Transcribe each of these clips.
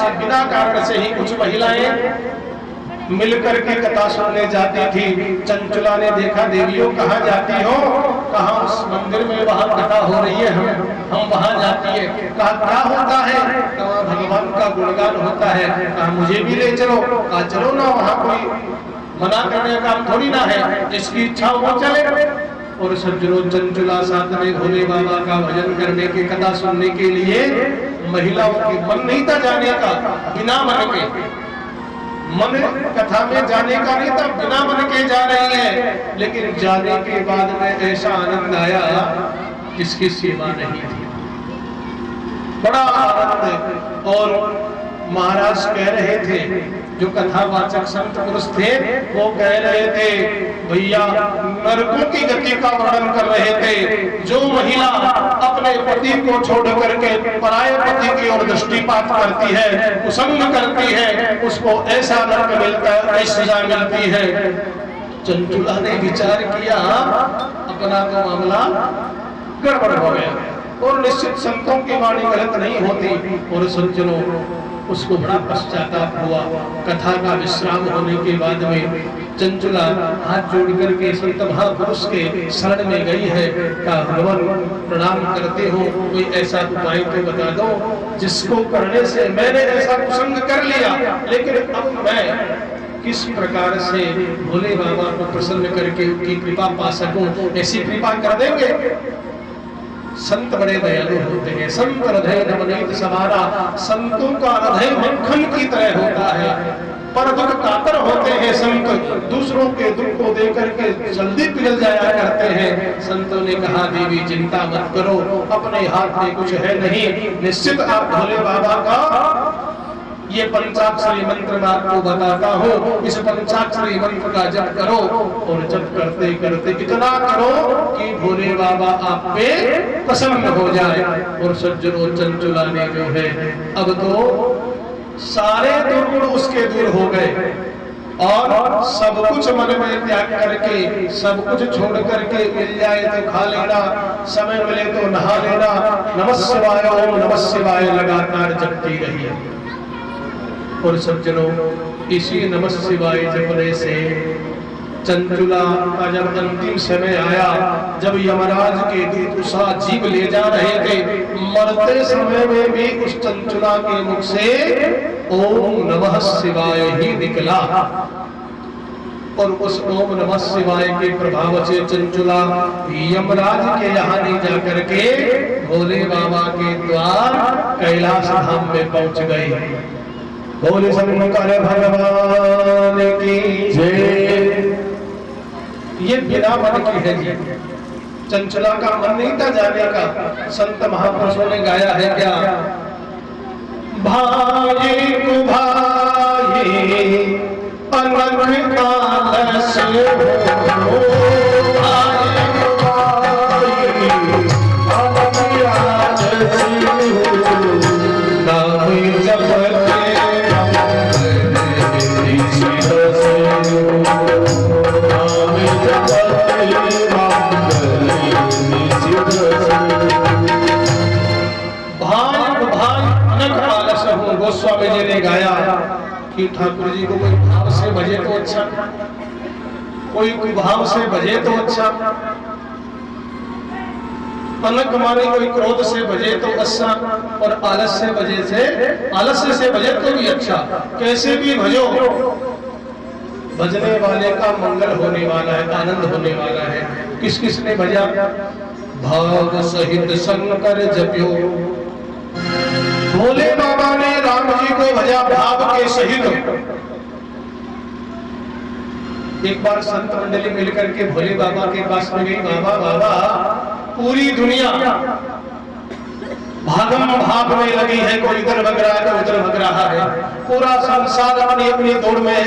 से बिना कारण से ही कुछ महिलाएं मिलकर के कथा सुनने जाती थी। चंचुला ने देखा, देवियों कहाँ जाती हो? कहा उस मंदिर में वहां कथा हो रही है, हम वहां जाती है। कहा क्या होता है? कहा भगवान का गुणगान होता है। कहा मुझे भी ले चलो। कहा चलो ना, वहां कोई मना करने का थोड़ी ना है, जिसकी इच्छा वो चले। और सज्जनों, चंचुला साथ में भोले बाबा का भजन करने की कथा सुनने के लिए महिलाओं के मन नहीं था जाने का, बिना मन के। मन कथा में जाने का नहीं था, बिना मन के जा रही है। लेकिन जाने के बाद में ऐसा आनंद आया जिसकी सीमा नहीं थी, बड़ा आनंद। और महाराज कह रहे थे, जो कथावाचक संत पुरुष थे वो कह रहे थे, भैया नरकों की गति का वर्णन कर रहे थे। जो महिला अपने पति को छोड़ करके पराये पति की ओर दृष्टिपात करती है, कुसंग करती है, उसको ऐसा नरक मिलता है, ऐसी सजा मिलती है। चंचुला ने विचार किया, अपना तो मामला गड़बड़ हो गया। और निश्चित संतों की वाणी गलत नहीं होती। और सज्जनों, उसको बड़ा पश्चाताप हुआ। कथा का विश्राम होने के बाद में चंचुला हाथ जोड़ करके संत महापुरुष के शरण में गई है। कहा भगवान प्रणाम करते हो, कोई ऐसा उपाय तो बता दो जिसको करने से मैंने ऐसा कुसंग कर लिया, लेकिन अब मैं किस प्रकार से भोले बाबा को प्रसन्न करके उनकी कृपा पा सकूं। ऐसी कृपा कर देंगे? संत बड़े दयालु होते हैं। संत हृदय नवनीत समारा, संतों का हृदय मक्खन की तरह होता है। पर दुख कातर होते हैं संत, दूसरों के दुख को देकर के जल्दी पिघल जाया करते हैं। संतों ने कहा, देवी चिंता मत करो, अपने हाथ में कुछ है नहीं, निश्चित आप भोले बाबा का ये पंचाक्षरी मंत्र मैं आपको बताता हूँ, इस पंचाक्षरी मंत्र का जप करो। और जप करते करते इतना करो कि भोले बाबा आप पे प्रसन्न हो जाए। और सज्जनों, चंचुला ने जो है अब तो सारे दुर्गुण उसके दूर हो गए और सब कुछ मन में त्याग करके, सब कुछ छोड़ करके, मिल जाए तो खा लेना, समय मिले तो नहा लेना, नमः शिवाय ओम नमः शिवाय लगातार जपती रही। और सज्जनों, इसी नमः शिवाय जपने से चंचुला का जब अंतिम समय आया, जब यमराज के दूत उसा जीव ले जा रहे थे, मरते समय में भी उस चंचुला के मुख से ओम नमः शिवाय ही निकला। और उस ओम नमः शिवाय के प्रभाव से चंचुला यमराज के यहाँ नहीं जाकर के भोले बाबा के द्वार कैलाश धाम में पहुंच गई। भोले शंकर भगवान की जय। ये बिना मन की है जी। चंचला का मन नहीं था जाने का। संत महापुरुषों ने गाया है क्या, भाई को भाई अनख आलस हो, गोस्वामी जी ने गाया कि ठाकुर जी को कोई भाव से भजे तो अच्छा, कोई कुभाव से भजे तो अच्छा, अनक माने कोई क्रोध से भजे तो अच्छा, और आलस्य से भजे तो भी अच्छा। कैसे भी भजो, भजने वाले का मंगल होने वाला है, आनंद होने वाला है। किस किस ने भजा? भाव सहित शंकर जप्यो। भोले बाबा ने राम जी को भजा भाव के सहित। एक बार संत मंडली मिलकर के भोले बाबा के पास में गई, बाबा बाबा पूरी दुनिया भागम भाग में लगी है, कोई इधर भग रहा है कोई उधर भग रहा है, पूरा संसार अपनी अपनी दौड़ में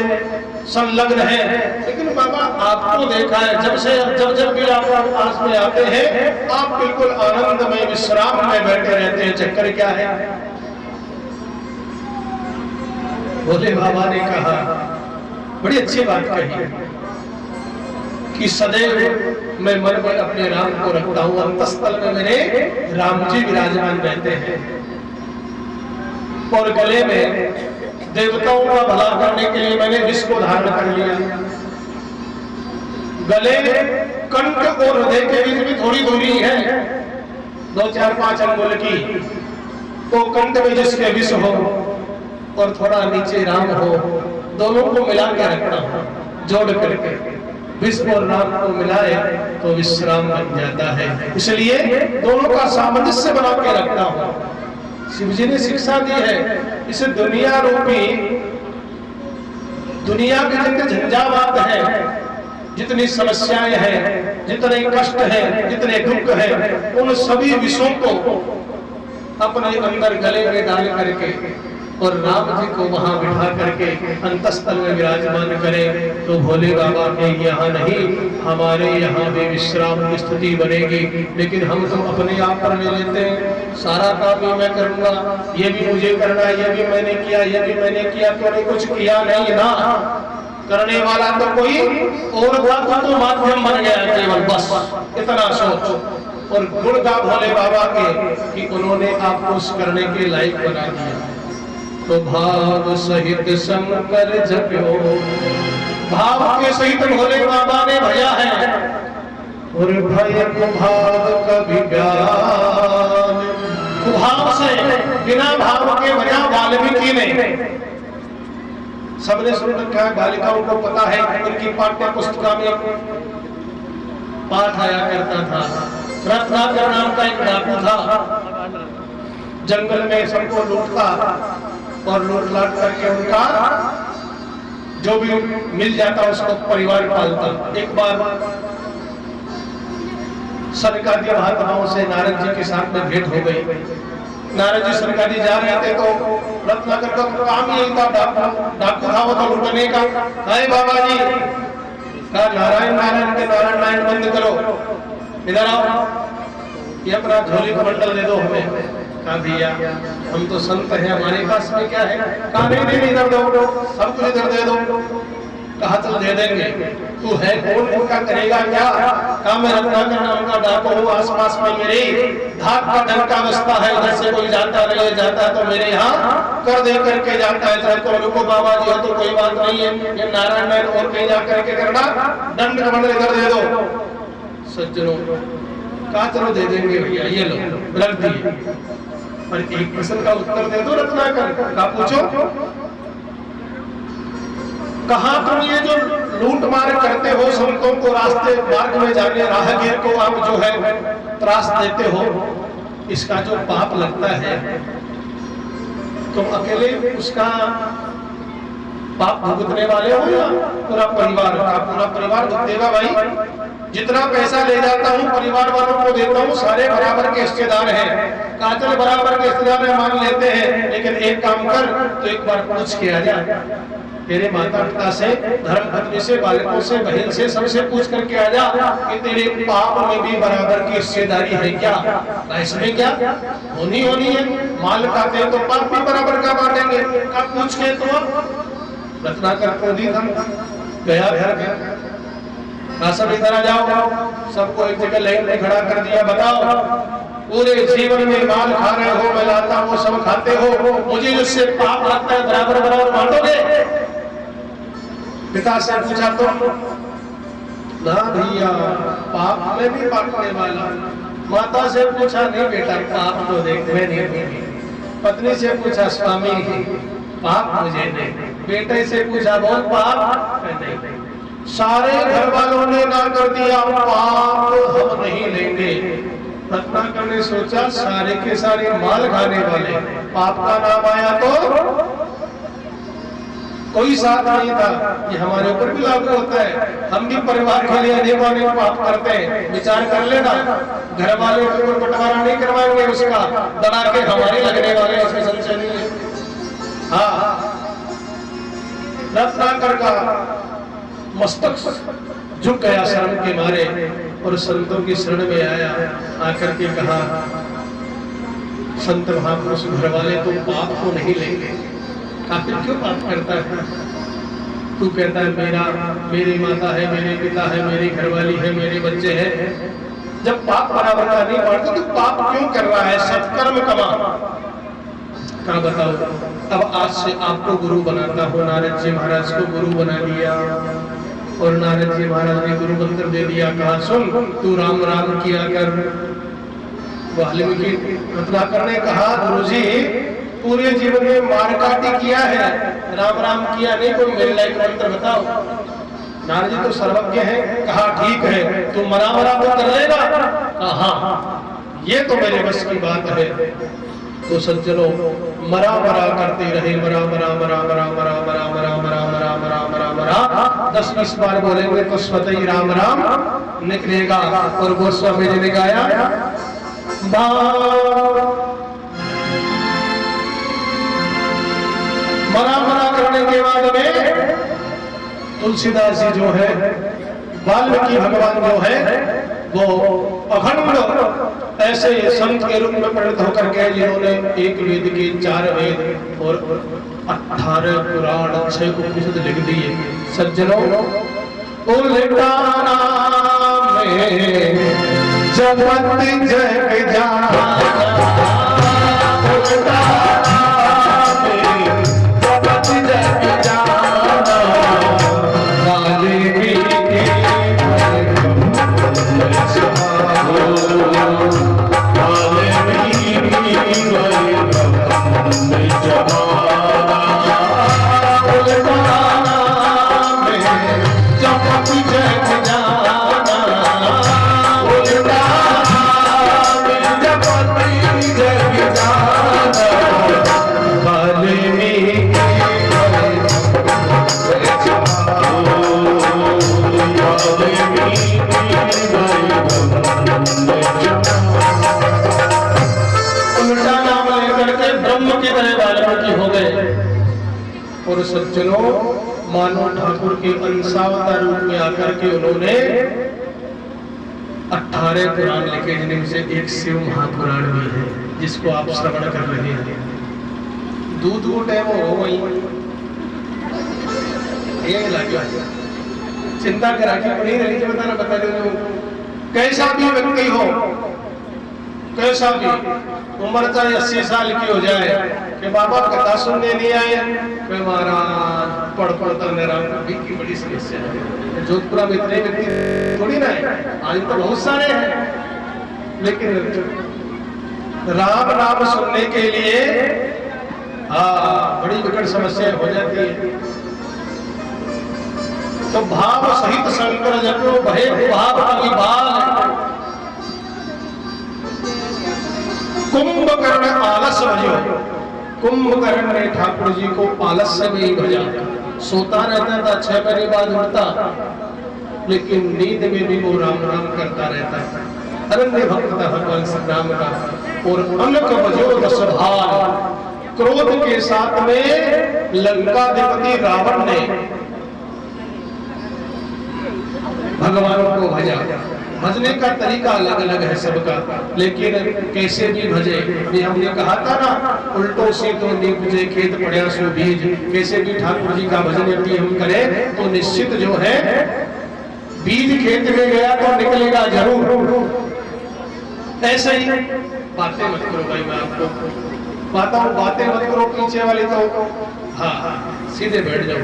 संलग्न है। लेकिन बाबा आपको देखा है, जब भी आप पास में आते हैं आप बिल्कुल आनंद में विश्राम में बैठे रहते हैं, चक्कर क्या है? भोले बाबा ने कहा, बड़ी अच्छी बात कही कि सदैव मैं मन में अपने राम को रखता हूं, अंतस्थल में मेरे राम जी विराजमान रहते हैं। और गले में देवताओं का भला करने के लिए मैंने विष को धारण कर लिया। गले, कंठ और हृदय के बीच में थोड़ी दूरी है, 2-4-5 अंगुल की, तो कंठ में जिसके विष हो और थोड़ा नीचे राम हो, दोनों को मिला के रखना हो, जोड़ करके विष और राम को मिलाए तो विश्राम बन जाता है। इसलिए दोनों का सामंजस्य बना के रखना हो। शिव जी ने शिक्षा दी है। इस दुनिया रूपी, दुनिया के जितने झंझावात है, जितनी समस्याएं हैं, जितने कष्ट हैं, जितने दुख हैं, उन सभी विषयों को अपने अंदर गले में डाल करके और राम जी को वहां बिठा करके अंतस्थल में विराजमान करें तो भोले बाबा के यहाँ नहीं, हमारे यहाँ भी विश्राम की स्थिति बनेगी। लेकिन हम तो अपने आप पर ले लेते हैं, सारा काम ही मैं करूंगा, ये भी मुझे करना है, ये भी मैंने किया, ये भी मैंने किया, तो कुछ किया नहीं ना। करने वाला तो कोई और था, तो माध्यम बन गया केवल, बस इतना सोच। और गुण का भोले बाबा के कि उन्होंने आपको उस करने के लायक बना दिया। तो भाव सहित शंकर जप्यो, भाव के सहित भोले बाबा ने भया है। और भय कुभाव कभी ज्ञान, कुभाव से बिना भाव के भया वाल्मीकि ने। सबने सुन रखा है, बालिकाओं को पता है, उनकी पाठ्य पुस्तिका में पाठ आया करता था। रत्नाकर नाम का एक डाकू था, जंगल में सबको लूटता और लूट लाट करके उनका जो भी मिल जाता उसको परिवार पालता। एक बार सरकारी महात्माओं से नारद जी के साथ में भेंट हो गई। नारद जी सरकारी जा रहे थे तो रत्नाकर का काम यही था, डाकू था वो तो लूटने का। अरे बाबा जी, कहा नारायण नारायण के नारायण नारायण बंद करो, इधर आओ, ये अपना झोली का बंडल दे दो हमें। कहा भैया हम तो संत हैं, हमारे पास में क्या है? कहा नहीं इधर दो, सब कुछ इधर दे दो। कहा चल दे देंगे। तू है कौन, इनका करेगा क्या? कहा मैं रत्नाकर नाम का डाकू हूँ, आसपास में मेरी धाक का डंका बसता है, उधर से कोई जाता रहे जाता तो मेरे यहाँ कर दे करके जाता है। चाहे तो रुको बाबा जी हो तो कोई बात नहीं है, ये नारायण नारायण और कहीं जा करके करना, दंड का बंडल इधर दे दो। सज्जनों कहा चलो दे देंगे भैया, ये लो रख दिए। पर एक प्रश्न का उत्तर दे दो रत्नाकर। कहा पूछो। कहा तुम ये जो लूट मार करते हो, संतों को रास्ते मार्ग में जाने राहगीर को आप जो है त्रास देते हो, इसका जो पाप लगता है तुम अकेले उसका पाप भुगतने वाले हो या पूरा परिवार? का पूरा परिवार भुगतेगा भाई। जितना पैसा ले जाता हूँ परिवार वालों को देता हूँ, सारे बराबर के हिस्सेदार हैं। काजल बराबर के हिस्सेदार मान लेते हैं, लेकिन एक काम कर, तो एक बार पूछ के आ जा, तेरे माता पिता से, धर्म पत्नी से, बालकों से, बहन से, सबसे पूछ करके आ जा कि तेरे पाप में भी बराबर की हिस्सेदारी है क्या? इसमें क्या होनी है, माल खाते हैं तो पाप भी बराबर का बांटेंगे। कब पूछ के तो रत्नाकर क्रोधी था, गया घर सब इधर आ जाओ, सबको एक जगह लाइन में खड़ा कर दिया। बताओ पूरे जीवन में माल खा रहे हो, मैं लाता हूँ, सब खाते हो, मुझे जिससे पाप लगता है बराबर बराबर बांटोगे? पिता से पूछा तो ना भैया, पाप में भी बांटने वाला। माता से पूछा नहीं बेटा, पाप को देख मैं नहीं। पत्नी से पूछा स्वामी पाप मुझे नहीं। बेटे से पूछा बोल पाप नहीं। सारे घर वालों ने ना कर दिया, पाप हम नहीं लेंगे। रत्नाकर ने सोचा सारे के सारे माल खाने वाले, पाप का नाम आया तो कोई साथ नहीं था। ये हमारे ऊपर भी लागू होता है, हम भी परिवार के लिए अनेक पाप करते हैं। विचार कर लेना, घर वाले के ऊपर बंटवारा नहीं करवाएंगे, उसका दड़ा के हमारे लगने वाले, इसमें संशय नहीं है। हाँ, रत्नाकर का मस्तक झुक गया शर्म के मारे और संतों की शरण में आया। आकर के कहा संत महापुरुष घर वाले तो पाप को नहीं लेंगे। आखिर क्यों पाप करता है? तू कहता है मेरी माता है, मेरे पिता है, मेरी घरवाली है, मेरे बच्चे हैं। जब पाप बराबर का नहीं बांटता तो पाप क्यों कर रहा है? सत्कर्म कमा। कहा बताओ अब आज से आपको गुरु बनाता हूँ। नारद जी महाराज को गुरु बना लिया और नारद जी महाराज ने गुरु मंत्र दे दिया। कहा सुन तू राम राम किया कर। वाल्मीकि रत्नाकर ने कहा गुरुजी पूरे जीवन में मारकाटी किया है, राम राम किया नहीं, कोई मेरे लायक मंत्र बताओ। नारद जी तो सर्वज्ञ है। कहा ठीक है तू मरा मरा तो कर लेगा। कहा हाँ ये तो मेरे बस की बात है। तो सज्जनों मरा मरा करते रहे, मरा मरा मरा मरा मरा मरा मरा मरा मरा मरा मरा मरा 10-20 बार बोलेंगे तो स्वतः ही राम राम निकलेगा। और गोस्वामी जी ने गाया मरा मरा करने के बाद में तुलसीदास जी जो है, वाल्मीकि भगवान जो है वो अखंड ऐसे संत के रूप में परिणत होकर के जिन्होंने एक वेद के 4 वेद और 18 पुराण 6 उपनिषद लिख दिए। सज्जनों उल्टाना में जगत जग जाना, उल्टाना में जगत जग जाना, वाल्मीकि और सज्जनों मानो ठाकुर के अंशावतार रूप में आकर के उन्होंने 18 पुराण लिखे, जिनमें से एक शिव महापुराण भी है जिसको आप श्रवण कर रहे हैं। दूध को टाइम हो गई चिंता करा के पड़ी रही कि बताना बता दो। कैसा भी व्यक्ति हो, कैसा भी उम्र चाहे 80 साल की हो जाए कि बाबा कथा सुनने नहीं आए, महाराज पढ़ पढ़ता मेरा की बड़ी समस्या है। जोधपुरा में इतने व्यक्ति थोड़ी ना है, आज तो बहुत सारे हैं, लेकिन राम नाम सुनने के लिए बड़ी विकट समस्या हो जाती है। तो भाव सहित शंकर जपो भय भाव की बात। कुंभकर्ण आलस भजो, कुंभकर्ण ने ठाकुर जी को आलस्य में ही भजा। सोता रहता था, 6 महीने बाद उठता, लेकिन नींद में भी वो राम राम करता रहता है। अनन्य भक्त था भगवान श्री राम का। और अनक भजो दस भार, क्रोध के साथ में लंकाधिपति रावण ने भगवान को भजा। भजने का तरीका अलग अलग है सबका, लेकिन कैसे भी भजे। ये हमने कहा था ना, उल्टो से तो निपजे खेत पड़िया सो बीज। कैसे भी ठाकुर जी का भजन यदि हम करें तो निश्चित जो है बीज खेत में गया तो निकलेगा जरूर। ऐसे ही बातें मत करो भाई, मैं आपको बातें मत करो पीछे वाली तो हाँ सीधे बैठ जाओ।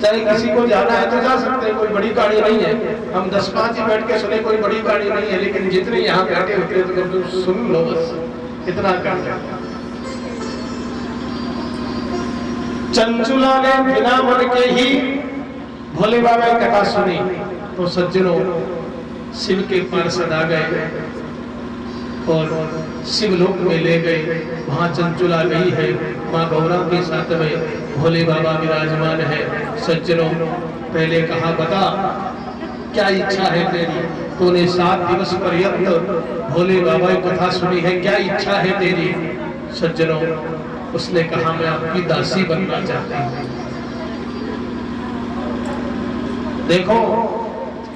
चाहे किसी को जाना है तो जा सकते हैं, कोई बड़ी गाड़ी नहीं है। हम 10-5 ही बैठ के सुने, कोई बड़ी गाड़ी नहीं है, लेकिन जितने यहाँ बैठे होते हैं तो सुन लो, बस इतना कर। चंचुला ने बिना मन के ही भोले बाबा की कथा सुनी तो सज्जनों शिव के पार्षद आ गए और शिवलोक में ले गए। वहां चंचुला गई है, माँ गौरा के साथ में भोले बाबा विराजमान है। सज्जनों पहले कहा बता क्या इच्छा है तेरी। तूने 7 दिवस पर्यंत भोले बाबा की कथा सुनी है, क्या इच्छा है तेरी। सज्जनों उसने कहा मैं आपकी दासी बनना चाहती हूँ। देखो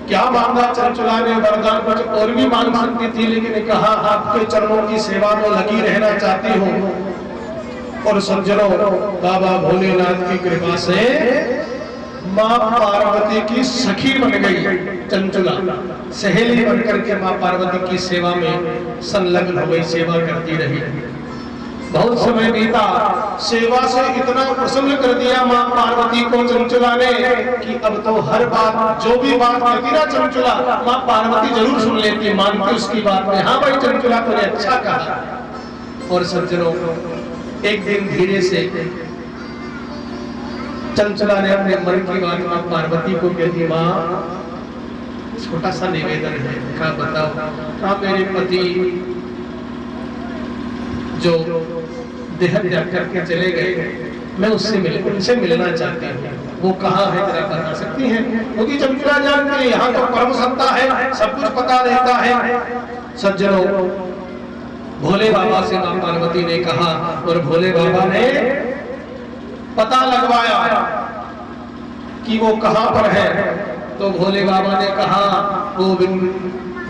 क्या मांगा चंचुला ने वरदान, कुछ और भी मांग सकती थी, लेकिन कहा आपके चरणों की सेवा में लगी रहना चाहती हूँ। और सज्जनों बाबा भोलेनाथ की कृपा से माँ पार्वती की सखी बन गई चंचुला, सहेली बनकर के माँ पार्वती की सेवा में संलग्न हो गई, सेवा करती रही। बहुत समय बीता, सेवा से इतना प्रसन्न कर दिया माँ पार्वती को चंचुला ने कि अब तो हर बात, जो भी बात कहती ना चंचुला, माँ पार्वती जरूर सुन लेती, मानती उसकी बात में। हाँ भाई चंचुला तूने अच्छा कहा। और सज्जनों, एक दिन धीरे से चंचुला ने अपने मन की बात माँ पार्वती को कह दी, माँ छोटा सा निवेदन है। कहा बताओ। कहा मेरे पति जो देह त्याग करके चले गए, मैं उनसे मिलना चाहती हूँ। वो कहाँ है जरा बता सकती हैं? क्योंकि चंचुला जानती है यहाँ तो परम सत्ता है, सब कुछ पता रहता है। सज्जनों, भोले बाबा से माँ पार्वती ने कहा और भोले बाबा ने पता लगवाया कि वो कहाँ पर है। तो भोले बाबा ने कहा वो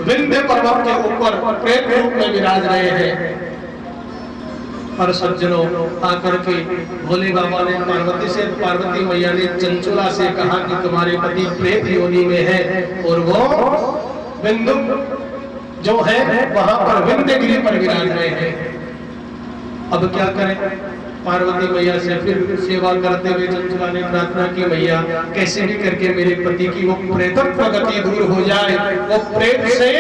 विंध्य पर्वत के ऊपर प्रेत रूप में विराज रहे हैं। और सज्जनों, आकर के भोले बाबा ने पार्वती मैया ने चंचुला से कहा कि तुम्हारे पति प्रेत योनि में है और वो बिंदु जो है वहां पर विंध्यगिरि पर विराज रहे हैं। अब क्या करें? पार्वती मैया से फिर सेवा करते हुए चंचुला ने प्रार्थना की, मैया कैसे भी करके मेरे पति की वो प्रेतत्व गति दूर हो जाए, वो प्रेत से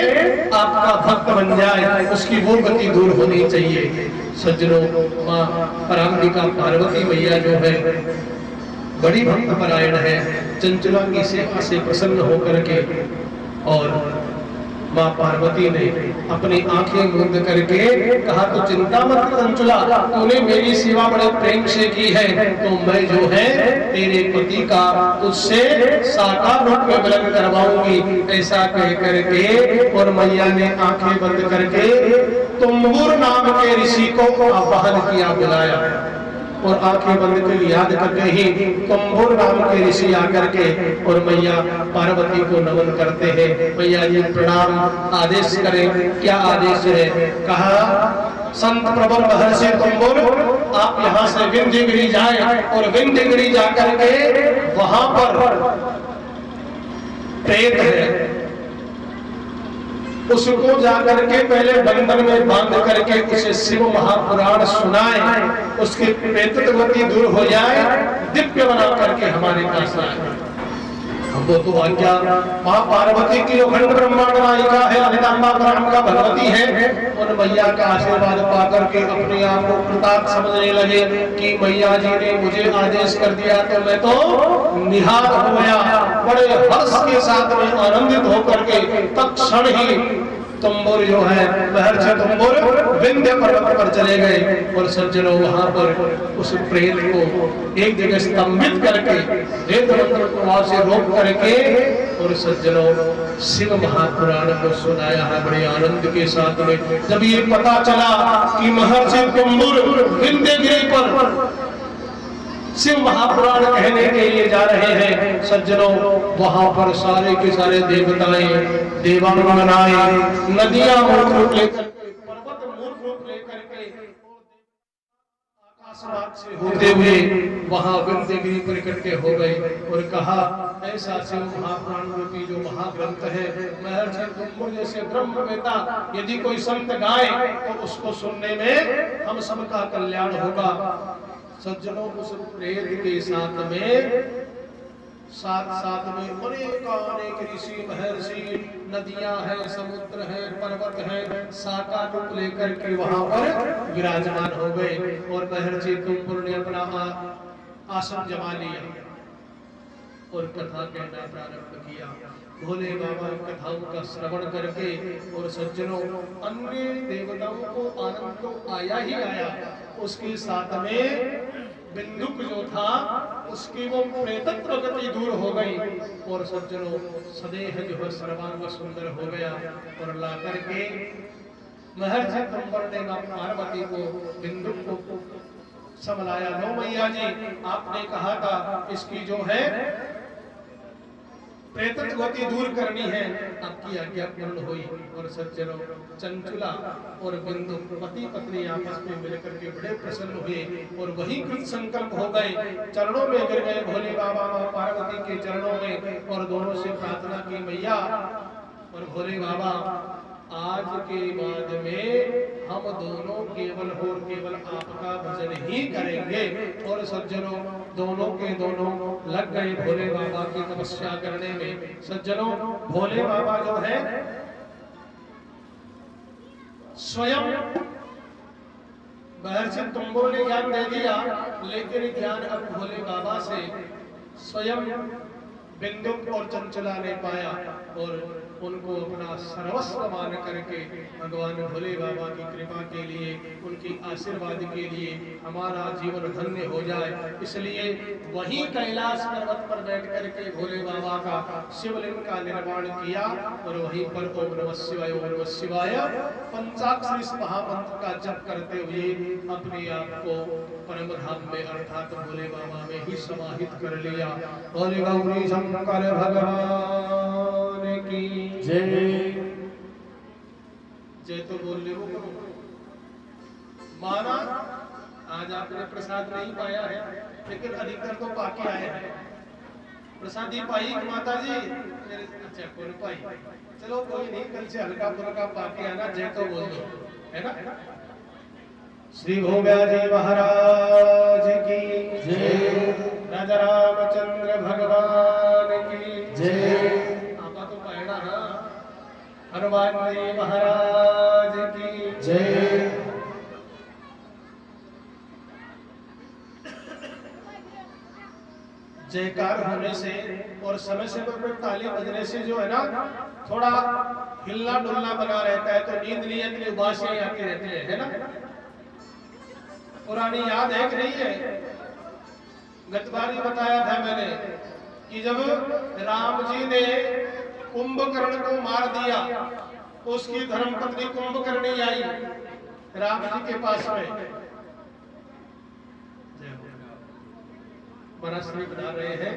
आपका भक्त बन जाए, उसकी वो गति दूर होनी चाहिए। सज्जनों, माँ पराम्बिका पार्वती मैया जो है बड़ी भक्त परायण है। चंचुला की सेवा से प्रसन्न होकर के और माँ पार्वती ने अपनी आंखें मूंद करके कहा, तो चिंता मत चंचुला, तूने मेरी सेवा बड़े प्रेम से की है, तो मैं जो है तेरे पति का तुझसे साकार रूप में मिलन करवाऊंगी। ऐसा कह करके और मैया ने आंखें बंद करके तुम्बुर नाम के ऋषि को आवाहन किया, बुलाया। और आंखें बंद कर याद करके ही तुम्बुर नाम के ऋषि आकर के और मैया पार्वती को नमन करते हैं। मैया जी प्रणाम, आदेश करें। क्या आदेश है? कहा, संत प्रबल महर्षि तुम्बुर, आप यहाँ से विंध्यगिरि जाए और विंध्यगिरि जाकर के वहां पर प्रेत है, उसको जाकर के पहले बंधन में बांध करके उसे शिव महापुराण सुनाए, उसकी प्रेतत्व गति दूर हो जाए, दिव्य बना करके हमारे पास आए। वो तो आज्ञा माँ पार्वती की अखंड ब्रह्मांड नायिका है, ललितांबा ब्रह्म का भगवती है। और मैया का आशीर्वाद पाकर के अपने आप को कृतार्थ समझने लगे कि मैया जी ने मुझे आदेश कर दिया तो मैं तो निहाल हो गया। बड़े हर्ष के साथ में आनंदित होकर के तत्क्षण ही तुम्बुर जो है महर्षि तुम्बुर विंध्य पर्वत पर चले गए। और सज्जनों, वहां पर उस प्रेत को एक जगह स्तंभित करके वेद मंत्र को वहां से रोक करके और सज्जनों शिव महापुराण को सुनाया है बड़े आनंद के साथ में। जब ये पता चला कि महर्षि तुम्बुर विंध्यगिरि पर शिव महापुराण कहने के लिए जा रहे हैं, सज्जनों वहां पर सारे के सारे देवताएं, देवांगनाएं, नदियां मूर्ख रूप लेकर के, पर्वत मूर्ख रूप लेकर के आकाशमार्ग से होते हुए वहां विंध्यगिरि पर इकट्ठे हो गए और कहा, ऐसा शिव महापुराण रूपी जो महाग्रंथ है, महर्षि तुम्बुर जैसे ब्रह्मवेता यदि कोई संत गाए तो उसको सुनने में हम सबका कल्याण होगा। सज्जनों, उस प्रेत के साथ में अनेक ऋषि महर्षि, नदियां हैं, समुद्र है, पर्वत है, साकार रूप लेकर के वहां पर विराजमान हो गए। और महर्षि तुम्बुर ने अपना आसन जमा लिया और कथा कहना प्रारंभ किया। भोले बाबा कथाओं का श्रवण करके और सज्जनों अन्य देवताओं को आनंद तो आया ही आया, उसके साथ में बिंदुक जो था उसकी वो प्रेतत्व गति दूर हो गई। और सज्जनों सदेह जो है सर्वांग सुंदर हो गया। और ला करके महर्षि तुम्बुर ने पार्वती को बिंदुक को संभलाया। लो मैया जी, आपने कहा था इसकी जो है प्रेतत्व गति दूर करनी है, आपकी आज्ञा पूर्ण हुई। और सज्जनों चंचुला और बिंदु पति पत्नी आपस में मिलकर के बड़े प्रसन्न हुए और वही कृत संकल्प हो गए, चरणों में गिर गए भोले बाबा माँ पार्वती के चरणों में और दोनों से प्रार्थना की, मैया और भोले बाबा आज के बाद में हम दोनों केवल और केवल आपका भजन ही करेंगे। और सज्जनों दोनों के दोनों लग गए भोले बाबा की तपस्या करने में। सज्जनों भोले बाबा जो है स्वयं बाहर से तुमको ने ज्ञान दे दिया, लेकिन ज्ञान अब भोले बाबा से स्वयं बिंदु और चंचला ने पाया और उनको अपना सर्वस्व मान करके भगवान भोले बाबा की कृपा के लिए, उनकी आशीर्वाद के लिए हमारा जीवन धन्य हो जाए, इसलिए वहीं कैलाश पर्वत पर बैठ करके भोले बाबा का शिवलिंग का निर्माण किया और वहीं पर ओम नमः शिवाय ओम नमः शिवाय पंचाक्षरी इस महामंत्र का जप करते हुए अपने आप को परम धाम में अर्थात भोले बाबा में ही समाहित कर लिया। बोले गौरी शंकर भगवान की जय। जय तो बोल ले वो माना। आज आपने प्रसाद नहीं पाया है, लेकिन अधिकतर तो पाके आए हैं। प्रसादी पाई माता जी? अच्छा कौन पाई? चलो कोई नहीं, कल से हल्का फुल्का पाके आना। जय तो बोल दो, है ना। श्री भोम्याजी महाराज की जय। राजा रामचंद्र भगवान की जय। आपा तो पायड़ा ना। हनुमान जी महाराज की जय। जयकार होने से और समय से ताली बजने से जो है ना थोड़ा हिलना डुलना बना रहता है, तो नींद नहीं आती, उबासियां आती रहती है ना। पुरानी याद है कि नहीं है? गत बार ही बताया था मैंने कि जब राम जी ने कुंभकर्ण को मार दिया तो उसकी धर्मपत्नी कुंभकर्णी आई राम जी के पास में। बनाश्री बना रहे हैं।